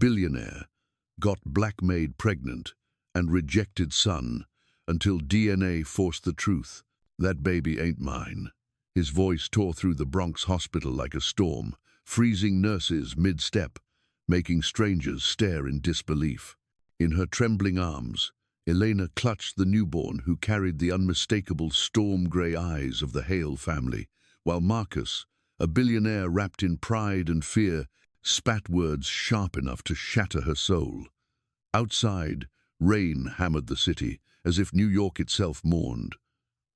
billionaire, got black Maid pregnant, and rejected son until DNA forced the truth. That baby ain't mine. His voice tore through the Bronx hospital like a storm, freezing nurses mid-step, making strangers stare in disbelief. In her trembling arms, Elena clutched the newborn who carried the unmistakable storm-grey eyes of the Hale family, while Marcus, a billionaire wrapped in pride and fear, spat words sharp enough to shatter her soul. Outside, rain hammered the city, as if New York itself mourned.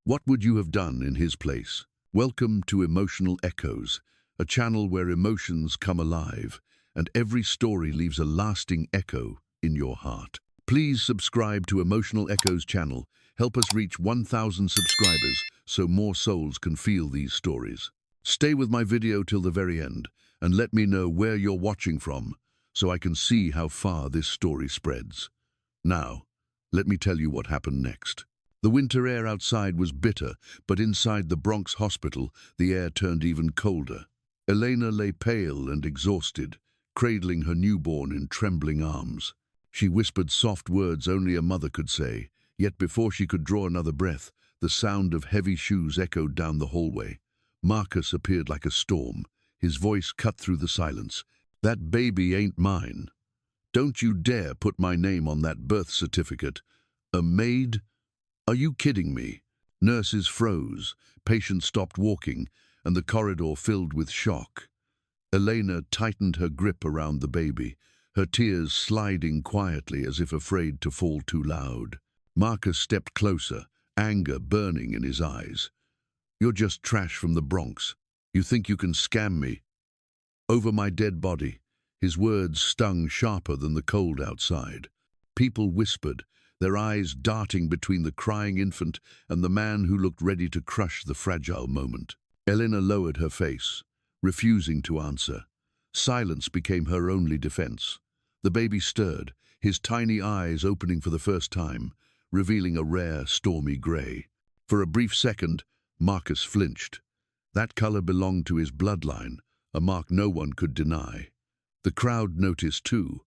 What would you have done in his place? Welcome to Emotional Echoes, a channel where emotions come alive, and every story leaves a lasting echo in your heart. Please subscribe to Emotional Echoes channel. Help us reach 1,000 subscribers so more souls can feel these stories. Stay with my video till the very end, and let me know where you're watching from, so I can see how far this story spreads. Now, let me tell you what happened next. The winter air outside was bitter, but inside the Bronx hospital, the air turned even colder. Elena lay pale and exhausted, cradling her newborn in trembling arms. She whispered soft words only a mother could say, yet before she could draw another breath, the sound of heavy shoes echoed down the hallway. Marcus appeared like a storm. His voice cut through the silence. "That baby ain't mine. Don't you dare put my name on that birth certificate. A maid? Are you kidding me?" Nurses froze, patients stopped walking, and the corridor filled with shock. Elena tightened her grip around the baby, her tears sliding quietly as if afraid to fall too loud. Marcus stepped closer, anger burning in his eyes. "You're just trash from the Bronx. You think you can scam me over my dead body?" His words stung sharper than the cold outside. People whispered, their eyes darting between the crying infant and the man who looked ready to crush the fragile moment. Elena lowered her face, refusing to answer. Silence became her only defense. The baby stirred, his tiny eyes opening for the first time, revealing a rare, stormy grey. For a brief second, Marcus flinched. That color belonged to his bloodline, a mark no one could deny. The crowd noticed too.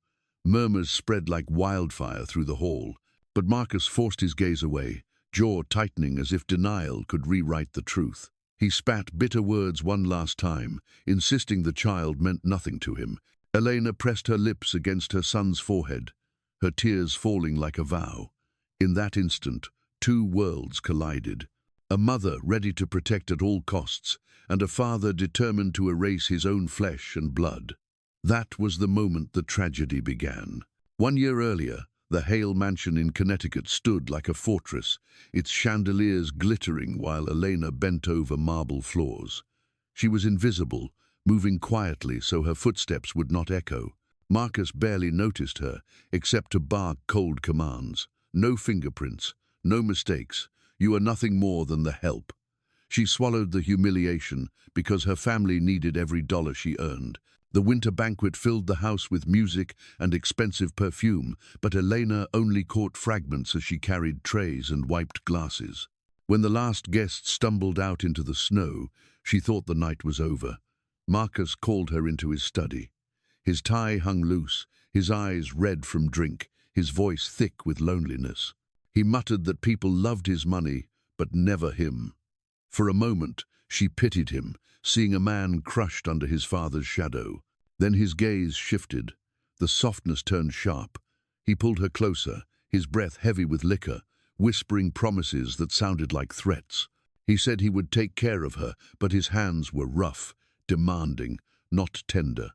Murmurs spread like wildfire through the hall, but Marcus forced his gaze away, jaw tightening as if denial could rewrite the truth. He spat bitter words one last time, insisting the child meant nothing to him. Elena pressed her lips against her son's forehead, her tears falling like a vow. In that instant, two worlds collided. A mother ready to protect at all costs, and a father determined to erase his own flesh and blood. That was the moment the tragedy began. 1 year earlier, the Hale mansion in Connecticut stood like a fortress, its chandeliers glittering while Elena bent over marble floors. She was invisible, moving quietly so her footsteps would not echo. Marcus barely noticed her, except to bark cold commands. "No fingerprints, no mistakes. You are nothing more than the help." She swallowed the humiliation because her family needed every dollar she earned. The winter banquet filled the house with music and expensive perfume, but Elena only caught fragments as she carried trays and wiped glasses. When the last guest stumbled out into the snow, she thought the night was over. Marcus called her into his study. His tie hung loose, his eyes red from drink, his voice thick with loneliness. He muttered that people loved his money, but never him. For a moment, she pitied him, seeing a man crushed under his father's shadow. Then his gaze shifted. The softness turned sharp. He pulled her closer, his breath heavy with liquor, whispering promises that sounded like threats. He said he would take care of her, but his hands were rough, demanding, not tender.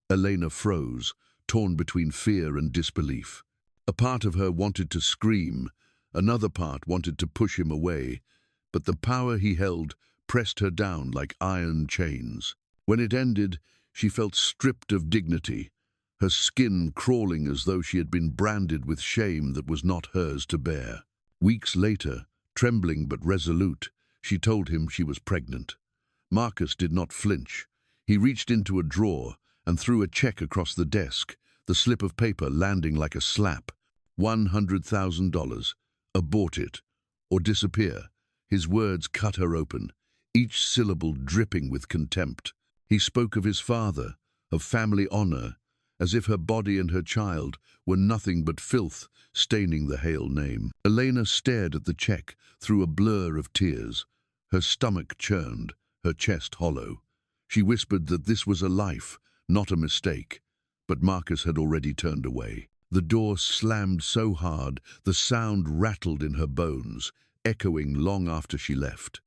Elena froze, torn between fear and disbelief. A part of her wanted to scream, another part wanted to push him away, but the power he held pressed her down like iron chains. When it ended, she felt stripped of dignity, her skin crawling as though she had been branded with shame that was not hers to bear. Weeks later, trembling but resolute, she told him she was pregnant. Marcus did not flinch. He reached into a drawer and threw a check across the desk, the slip of paper landing like a slap. $100,000. Abort it, or disappear. His words cut her open, each syllable dripping with contempt. He spoke of his father, of family honor, as if her body and her child were nothing but filth staining the Hale name. Elena stared at the check through a blur of tears. Her stomach churned, her chest hollow. She whispered that this was a life, not a mistake. But Marcus had already turned away. The door slammed so hard, the sound rattled in her bones, echoing long after she left.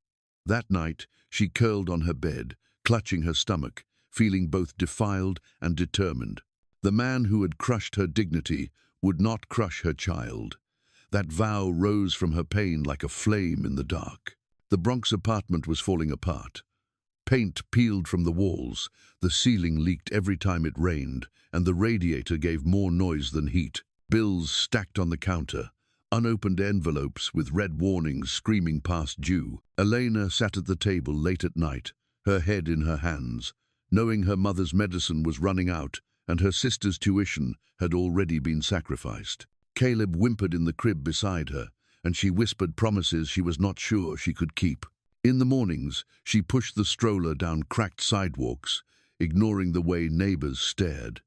That night, she curled on her bed, clutching her stomach, feeling both defiled and determined. The man who had crushed her dignity would not crush her child. That vow rose from her pain like a flame in the dark. The Bronx apartment was falling apart. Paint peeled from the walls, the ceiling leaked every time it rained, and the radiator gave more noise than heat. Bills stacked on the counter, unopened envelopes with red warnings screaming past due. Elena sat at the table late at night, her head in her hands, knowing her mother's medicine was running out and her sister's tuition had already been sacrificed. Caleb whimpered in the crib beside her, and she whispered promises she was not sure she could keep. In the mornings, she pushed the stroller down cracked sidewalks, ignoring the way neighbors stared.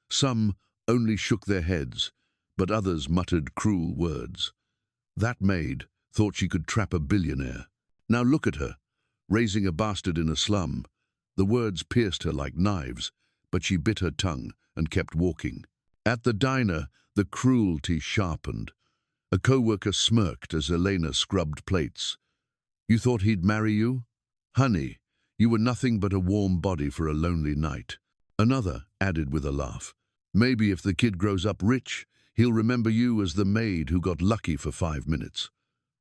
Some only shook their heads, but others muttered cruel words. That maid thought she could trap a billionaire. Now look at her, raising a bastard in a slum. The words pierced her like knives, but she bit her tongue and kept walking. At the diner, the cruelty sharpened. A co-worker smirked as Elena scrubbed plates. You thought he'd marry you? Honey, you were nothing but a warm body for a lonely night. Another added with a laugh. Maybe if the kid grows up rich, he'll remember you as the maid who got lucky for 5 minutes.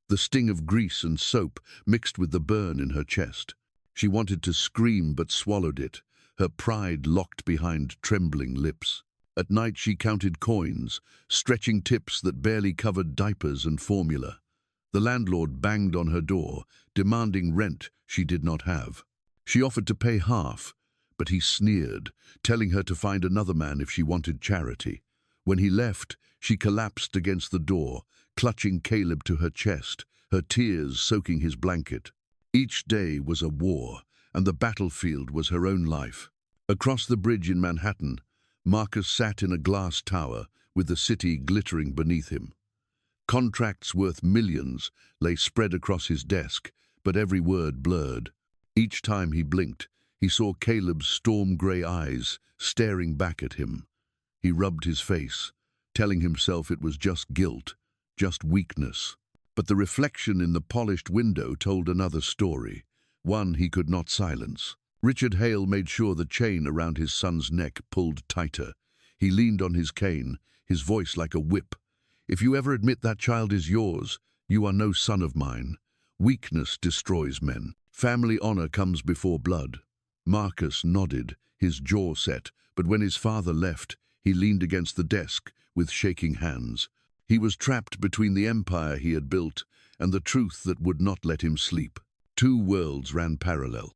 The sting of grease and soap mixed with the burn in her chest. She wanted to scream but swallowed it, her pride locked behind trembling lips. At night she counted coins, stretching tips that barely covered diapers and formula. The landlord banged on her door, demanding rent she did not have. She offered to pay half, but he sneered, telling her to find another man if she wanted charity. When he left, she collapsed against the door, clutching Caleb to her chest, her tears soaking his blanket. Each day was a war, and the battlefield was her own life. Across the bridge in Manhattan, Marcus sat in a glass tower with the city glittering beneath him. Contracts worth millions lay spread across his desk, but every word blurred. Each time he blinked, he saw Caleb's storm-grey eyes staring back at him. He rubbed his face, telling himself it was just guilt, just weakness. But the reflection in the polished window told another story, one he could not silence. Richard Hale made sure the chain around his son's neck pulled tighter. He leaned on his cane, his voice like a whip. If you ever admit that child is yours, you are no son of mine. Weakness destroys men. Family honor comes before blood. Marcus nodded, his jaw set, but when his father left, he leaned against the desk with shaking hands. He was trapped between the empire he had built and the truth that would not let him sleep. Two worlds ran parallel.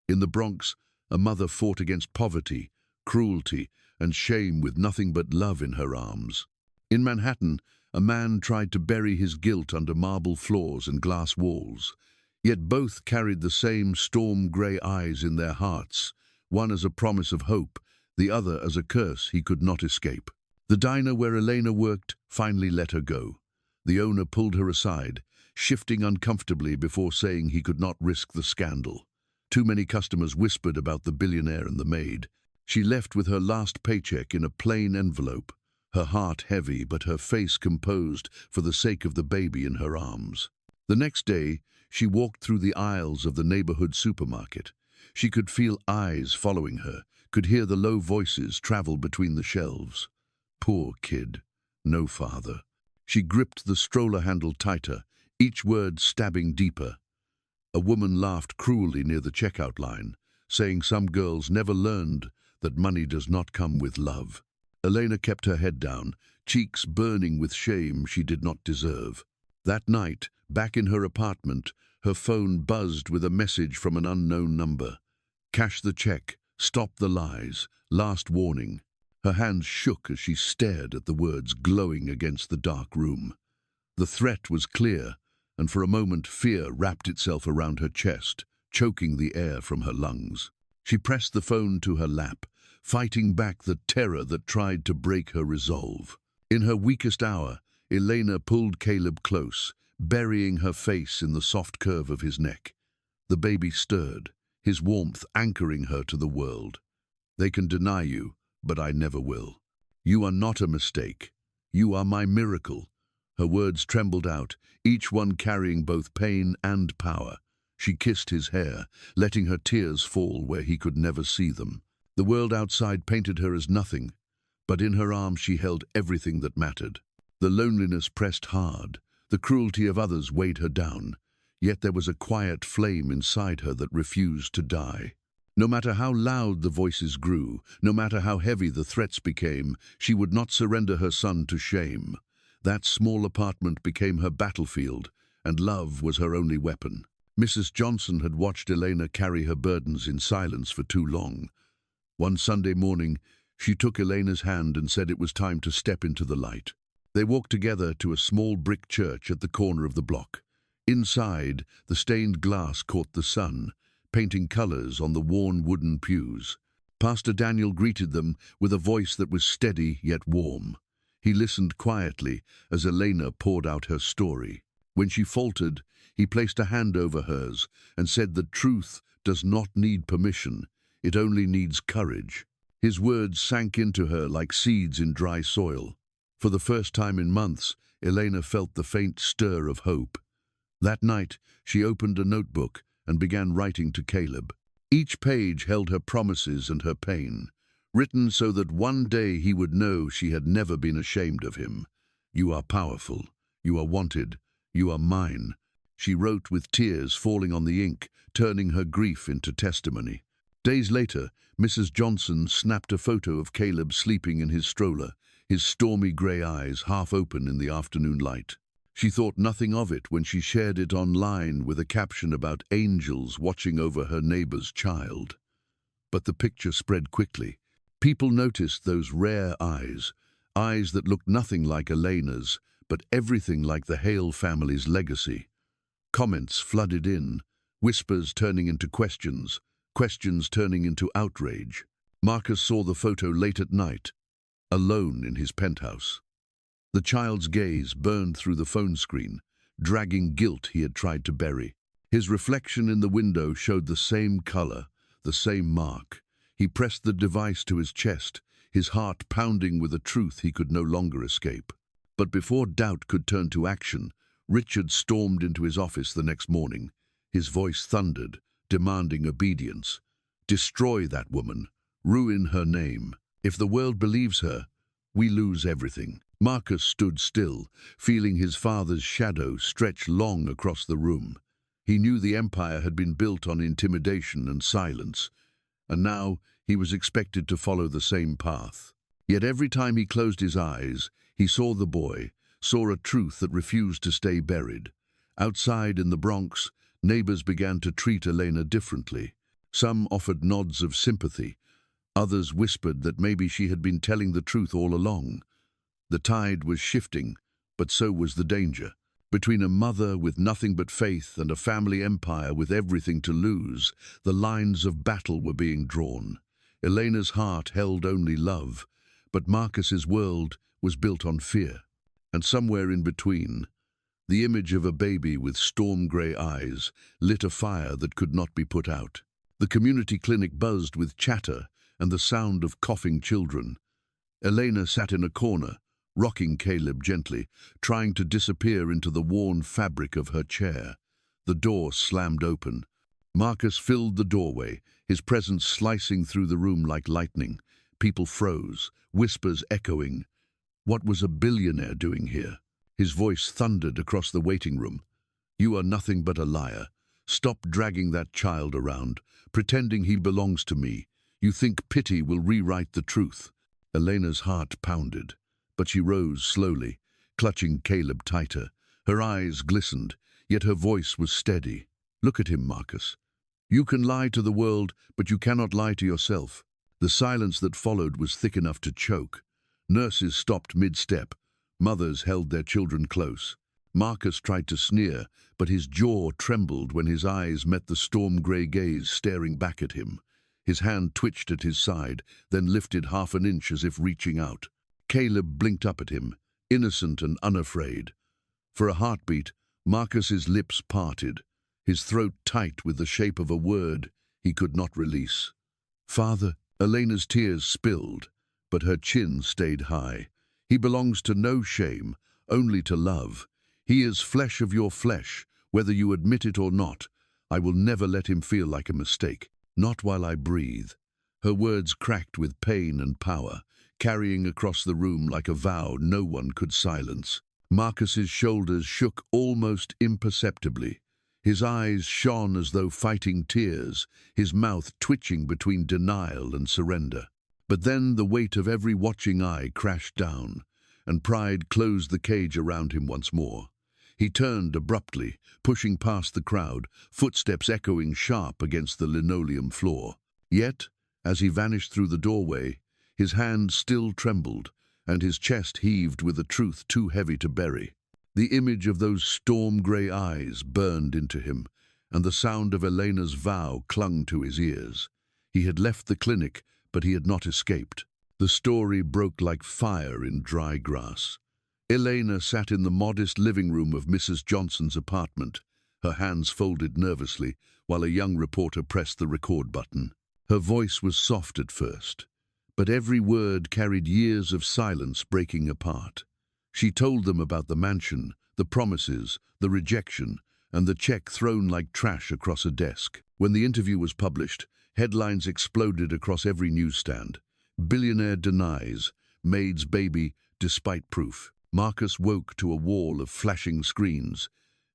In the Bronx, a mother fought against poverty, cruelty, and shame with nothing but love in her arms. In Manhattan, a man tried to bury his guilt under marble floors and glass walls. Yet both carried the same storm-grey eyes in their hearts, one as a promise of hope, the other as a curse he could not escape. The diner where Elena worked finally let her go. The owner pulled her aside, shifting uncomfortably before saying he could not risk the scandal. Too many customers whispered about the billionaire and the maid. She left with her last paycheck in a plain envelope, her heart heavy but her face composed for the sake of the baby in her arms. The next day, she walked through the aisles of the neighborhood supermarket. She could feel eyes following her, could hear the low voices travel between the shelves. Poor kid, no father. She gripped the stroller handle tighter, each word stabbing deeper. A woman laughed cruelly near the checkout line, saying some girls never learned that money does not come with love. Elena kept her head down, cheeks burning with shame she did not deserve. That night, back in her apartment, her phone buzzed with a message from an unknown number. Cash the check, stop the lies, last warning. Her hands shook as she stared at the words glowing against the dark room. The threat was clear, and for a moment fear wrapped itself around her chest, choking the air from her lungs. She pressed the phone to her lap, fighting back the terror that tried to break her resolve. In her weakest hour, Elena pulled Caleb close, burying her face in the soft curve of his neck. The baby stirred, his warmth anchoring her to the world. "They can deny you, but I never will. You are not a mistake. You are my miracle." Her words trembled out, each one carrying both pain and power. She kissed his hair, letting her tears fall where he could never see them. The world outside painted her as nothing, but in her arms she held everything that mattered. The loneliness pressed hard, the cruelty of others weighed her down, yet there was a quiet flame inside her that refused to die. No matter how loud the voices grew, no matter how heavy the threats became, she would not surrender her son to shame. That small apartment became her battlefield, and love was her only weapon. Mrs. Johnson had watched Elena carry her burdens in silence for too long. One Sunday morning, she took Elena's hand and said it was time to step into the light. They walked together to a small brick church at the corner of the block. Inside, the stained glass caught the sun, painting colors on the worn wooden pews. Pastor Daniel greeted them with a voice that was steady yet warm. He listened quietly as Elena poured out her story. When she faltered, he placed a hand over hers and said that truth does not need permission, it only needs courage. His words sank into her like seeds in dry soil. For the first time in months, Elena felt the faint stir of hope. That night, she opened a notebook and began writing to Caleb. Each page held her promises and her pain, written so that one day he would know she had never been ashamed of him. "You are powerful. You are wanted. You are mine," she wrote with tears falling on the ink, turning her grief into testimony. Days later, Mrs. Johnson snapped a photo of Caleb sleeping in his stroller, his stormy grey eyes half open in the afternoon light. She thought nothing of it when she shared it online with a caption about angels watching over her neighbor's child. But the picture spread quickly. People noticed those rare eyes, eyes that looked nothing like Elena's, but everything like the Hale family's legacy. Comments flooded in, whispers turning into questions, questions turning into outrage. Marcus saw the photo late at night, alone in his penthouse. The child's gaze burned through the phone screen, dragging guilt he had tried to bury. His reflection in the window showed the same color, the same mark. He pressed the device to his chest, his heart pounding with a truth he could no longer escape. But before doubt could turn to action, Richard stormed into his office the next morning. His voice thundered, demanding obedience. "Destroy that woman. Ruin her name. If the world believes her, we lose everything." Marcus stood still, feeling his father's shadow stretch long across the room. He knew the empire had been built on intimidation and silence, and now he was expected to follow the same path. Yet every time he closed his eyes, he saw the boy, saw a truth that refused to stay buried. Outside in the Bronx, neighbors began to treat Elena differently. Some offered nods of sympathy. Others whispered that maybe she had been telling the truth all along. The tide was shifting, but so was the danger. Between a mother with nothing but faith and a family empire with everything to lose, the lines of battle were being drawn. Elena's heart held only love, but Marcus's world was built on fear. And somewhere in between, the image of a baby with storm-grey eyes lit a fire that could not be put out. The community clinic buzzed with chatter and the sound of coughing children. Elena sat in a corner, rocking Caleb gently, trying to disappear into the worn fabric of her chair. The door slammed open. Marcus filled the doorway, his presence slicing through the room like lightning. People froze, whispers echoing. What was a billionaire doing here? His voice thundered across the waiting room. "You are nothing but a liar. Stop dragging that child around, pretending he belongs to me. You think pity will rewrite the truth." Elena's heart pounded, but she rose slowly, clutching Caleb tighter. Her eyes glistened, yet her voice was steady. "Look at him, Marcus. You can lie to the world, but you cannot lie to yourself." The silence that followed was thick enough to choke. Nurses stopped mid-step. Mothers held their children close. Marcus tried to sneer, but his jaw trembled when his eyes met the storm-grey gaze staring back at him. His hand twitched at his side, then lifted half an inch as if reaching out. Caleb blinked up at him, innocent and unafraid. For a heartbeat, Marcus's lips parted, his throat tight with the shape of a word he could not release. "Father." Elena's tears spilled, but her chin stayed high. "He belongs to no shame, only to love. He is flesh of your flesh, whether you admit it or not. I will never let him feel like a mistake, not while I breathe." Her words cracked with pain and power, carrying across the room like a vow no one could silence. Marcus's shoulders shook almost imperceptibly. His eyes shone as though fighting tears, his mouth twitching between denial and surrender. But then the weight of every watching eye crashed down, and pride closed the cage around him once more. He turned abruptly, pushing past the crowd, footsteps echoing sharp against the linoleum floor. Yet, as he vanished through the doorway, his hand still trembled, and his chest heaved with a truth too heavy to bury. The image of those storm-grey eyes burned into him, and the sound of Elena's vow clung to his ears. He had left the clinic, but he had not escaped. The story broke like fire in dry grass. Elena sat in the modest living room of Mrs. Johnson's apartment, her hands folded nervously, while a young reporter pressed the record button. Her voice was soft at first, but every word carried years of silence breaking apart. She told them about the mansion, the promises, the rejection, and the check thrown like trash across a desk. When the interview was published, headlines exploded across every newsstand. "Billionaire denies, Maid's baby despite proof." Marcus woke to a wall of flashing screens.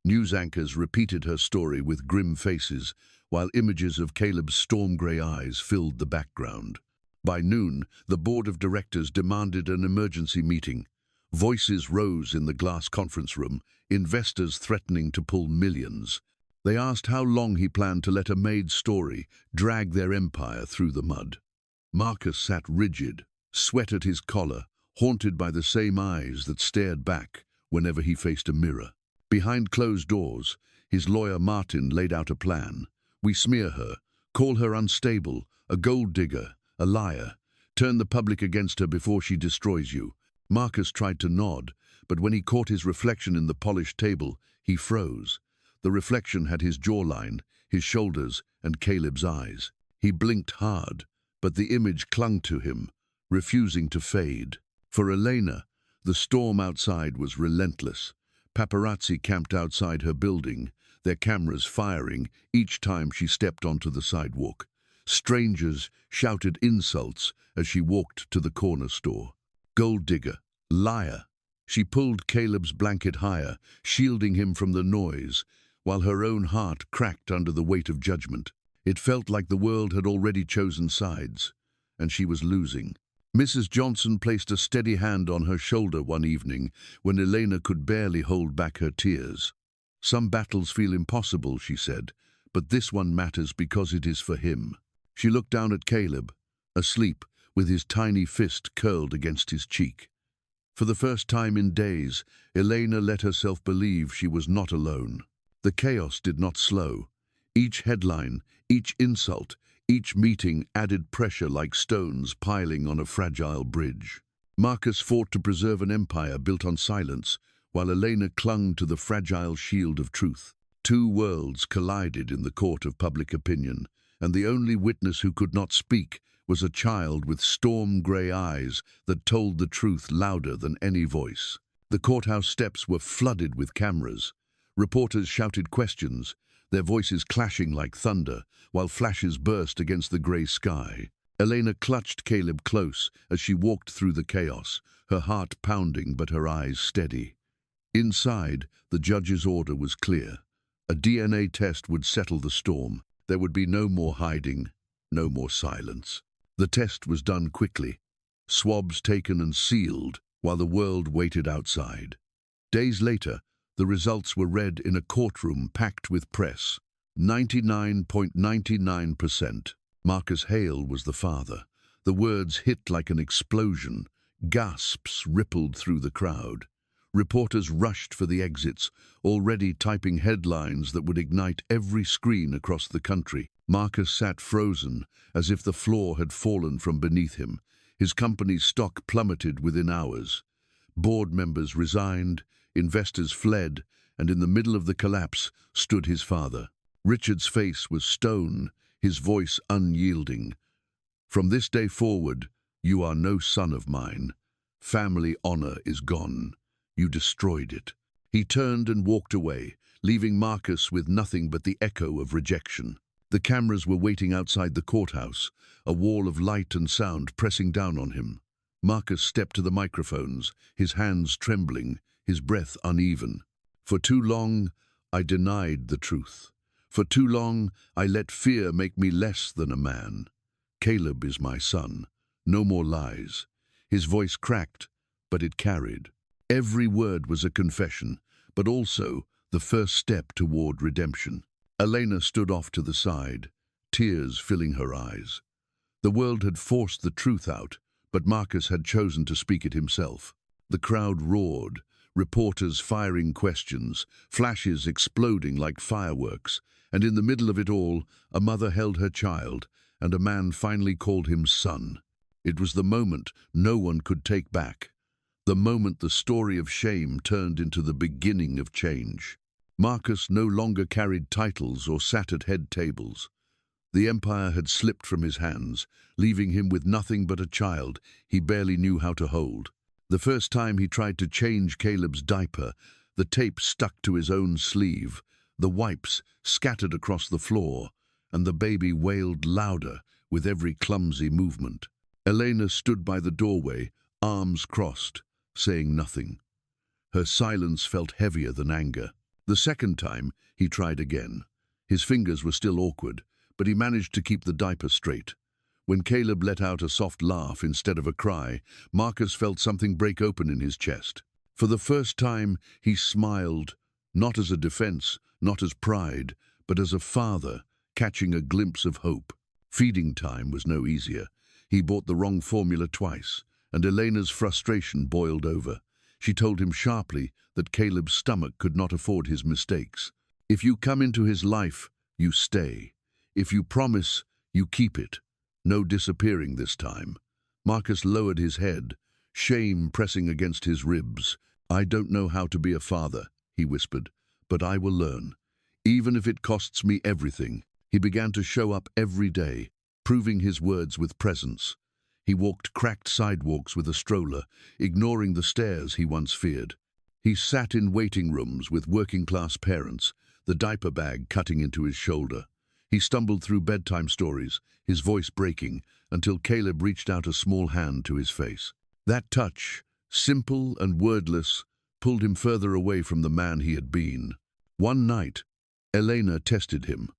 News anchors repeated her story with grim faces, while images of Caleb's storm-grey eyes filled the background. By noon, the board of directors demanded an emergency meeting. Voices rose in the glass conference room, investors threatening to pull millions. They asked how long he planned to let a Maid story drag their empire through the mud. Marcus sat rigid, sweat at his collar, haunted by the same eyes that stared back whenever he faced a mirror. Behind closed doors, his lawyer Martin laid out a plan. "We smear her, call her unstable, a gold digger, a liar. Turn the public against her before she destroys you." Marcus tried to nod, but when he caught his reflection in the polished table, he froze. The reflection had his jawline, his shoulders, and Caleb's eyes. He blinked hard, but the image clung to him, refusing to fade. For Elena, the storm outside was relentless. Paparazzi camped outside her building, their cameras firing each time she stepped onto the sidewalk. Strangers shouted insults as she walked to the corner store. "Gold digger, liar." She pulled Caleb's blanket higher, shielding him from the noise, while her own heart cracked under the weight of judgment. It felt like the world had already chosen sides, and she was losing. Mrs. Johnson placed a steady hand on her shoulder one evening when Elena could barely hold back her tears. "Some battles feel impossible," she said, "but this one matters because it is for him." She looked down at Caleb, asleep, with his tiny fist curled against his cheek. For the first time in days, Elena let herself believe she was not alone. The chaos did not slow. Each headline, each insult, each meeting added pressure like stones piling on a fragile bridge. Marcus fought to preserve an empire built on silence, while Elena clung to the fragile shield of truth. Two worlds collided in the court of public opinion, and the only witness who could not speak was a child with storm-grey eyes that told the truth louder than any voice. The courthouse steps were flooded with cameras. Reporters shouted questions, their voices clashing like thunder, while flashes burst against the grey sky. Elena clutched Caleb close as she walked through the chaos, her heart pounding but her eyes steady. Inside, the judge's order was clear. A DNA test would settle the storm. There would be no more hiding, no more silence. The test was done quickly, swabs taken and sealed, while the world waited outside. Days later, the results were read in a courtroom packed with press. 99.99%. Marcus Hale was the father. The words hit like an explosion. Gasps rippled through the crowd. Reporters rushed for the exits, already typing headlines that would ignite every screen across the country. Marcus sat frozen, as if the floor had fallen from beneath him. His company's stock plummeted within hours. Board members resigned, investors fled, and in the middle of the collapse stood his father. Richard's face was stone, his voice unyielding. "From this day forward, you are no son of mine. Family honor is gone. You destroyed it." He turned and walked away, leaving Marcus with nothing but the echo of rejection. The cameras were waiting outside the courthouse, a wall of light and sound pressing down on him. Marcus stepped to the microphones, his hands trembling, his breath uneven. "For too long, I denied the truth. For too long, I let fear make me less than a man. Caleb is my son. No more lies." His voice cracked, but it carried. Every word was a confession, but also the first step toward redemption. Elena stood off to the side, tears filling her eyes. The world had forced the truth out, but Marcus had chosen to speak it himself. The crowd roared, reporters firing questions, flashes exploding like fireworks, and in the middle of it all, a mother held her child, and a man finally called him son. It was the moment no one could take back. The moment the story of shame turned into the beginning of change. Marcus no longer carried titles or sat at head tables. The empire had slipped from his hands, leaving him with nothing but a child he barely knew how to hold. The first time he tried to change Caleb's diaper, the tape stuck to his own sleeve, the wipes scattered across the floor, and the baby wailed louder with every clumsy movement. Elena stood by the doorway, arms crossed, saying nothing. Her silence felt heavier than anger. The second time, he tried again. His fingers were still awkward, but he managed to keep the diaper straight. When Caleb let out a soft laugh instead of a cry, Marcus felt something break open in his chest. For the first time, he smiled, not as a defense, not as pride, but as a father, catching a glimpse of hope. Feeding time was no easier. He bought the wrong formula twice, and Elena's frustration boiled over. She told him sharply that Caleb's stomach could not afford his mistakes. "If you come into his life, you stay. If you promise, you keep it. No disappearing this time." Marcus lowered his head, shame pressing against his ribs. "I don't know how to be a father," he whispered, "but I will learn, even if it costs me everything." He began to show up every day, proving his words with presence. He walked cracked sidewalks with a stroller, ignoring the stares he once feared. He sat in waiting rooms with working-class parents, the diaper bag cutting into his shoulder. He stumbled through bedtime stories, his voice breaking, until Caleb reached out a small hand to his face. That touch, simple and wordless, pulled him further away from the man he had been. One night, Elena tested him.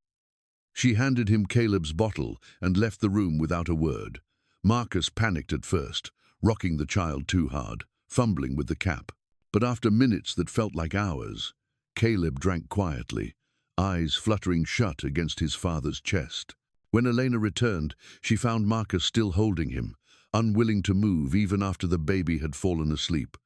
She handed him Caleb's bottle and left the room without a word. Marcus panicked at first, rocking the child too hard, fumbling with the cap. But after minutes that felt like hours, Caleb drank quietly, eyes fluttering shut against his father's chest. When Elena returned, she found Marcus still holding him, unwilling to move even after the baby had fallen asleep.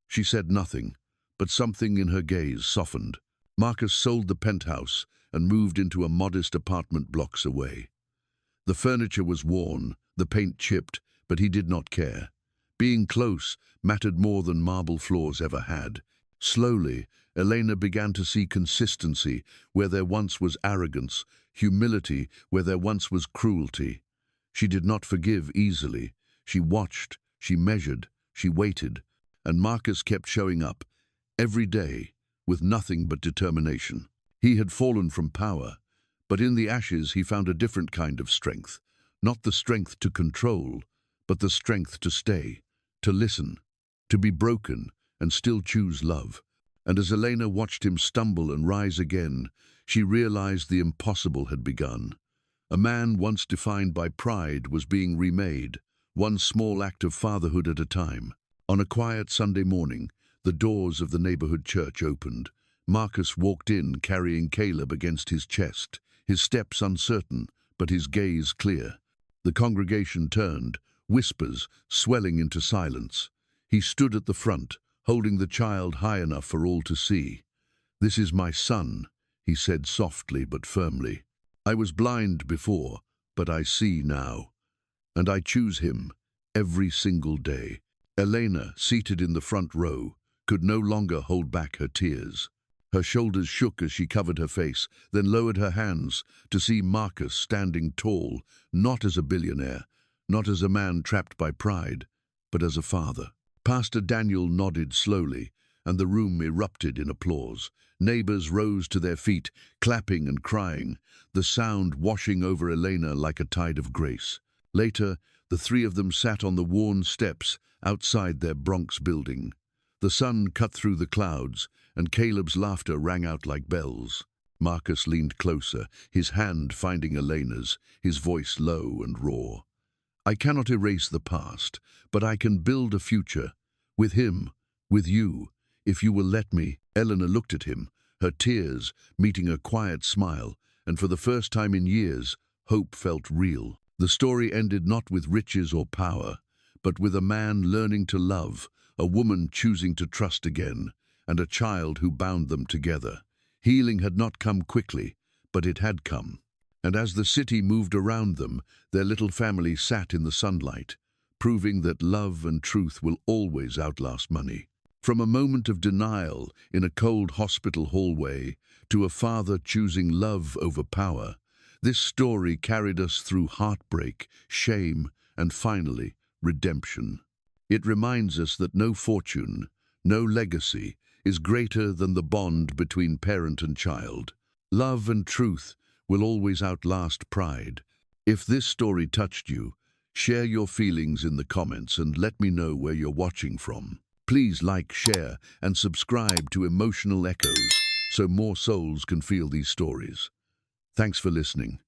She said nothing, but something in her gaze softened. Marcus sold the penthouse and moved into a modest apartment blocks away. The furniture was worn, the paint chipped, but he did not care. Being close mattered more than marble floors ever had. Slowly, Elena began to see consistency where there once was arrogance, humility where there once was cruelty. She did not forgive easily. She watched, she measured, she waited, and Marcus kept showing up, every day, with nothing but determination. He had fallen from power, but in the ashes he found a different kind of strength. Not the strength to control, but the strength to stay, to listen, to be broken and still choose love. And as Elena watched him stumble and rise again, she realized the impossible had begun. A man once defined by pride was being remade, one small act of fatherhood at a time. On a quiet Sunday morning, the doors of the neighborhood church opened. Marcus walked in carrying Caleb against his chest, his steps uncertain, but his gaze clear. The congregation turned, whispers swelling into silence. He stood at the front, holding the child high enough for all to see. "This is my son," he said softly but firmly. I was blind before, but I see now. And I choose him every single day. Elena, seated in the front row, could no longer hold back her tears. Her shoulders shook as she covered her face, then lowered her hands to see Marcus standing tall, not as a billionaire, not as a man trapped by pride, but as a father. Pastor Daniel nodded slowly, and the room erupted in applause. Neighbors rose to their feet, clapping and crying, the sound washing over Elena like a tide of grace. Later, the three of them sat on the worn steps outside their Bronx building. The sun cut through the clouds, and Caleb's laughter rang out like bells. Marcus leaned closer, his hand finding Elena's, his voice low and raw. I cannot erase the past, but I can build a future. With him, with you, if you will let me. Elena looked at him, her tears meeting a quiet smile, and for the first time in years, hope felt real. The story ended not with riches or power, but with a man learning to love, a woman choosing to trust again, and a child who bound them together. Healing had not come quickly, but it had come. And as the city moved around them, their little family sat in the sunlight, proving that love and truth will always outlast money. From a moment of denial in a cold hospital hallway to a father choosing love over power, this story carried us through heartbreak, shame, and finally, redemption. It reminds us that no fortune, no legacy, is greater than the bond between parent and child. Love and truth will always outlast pride. If this story touched you, share your feelings in the comments and let me know where you're watching from. Please like, share, and subscribe to Emotional Echoes so more souls can feel these stories. Thanks for listening.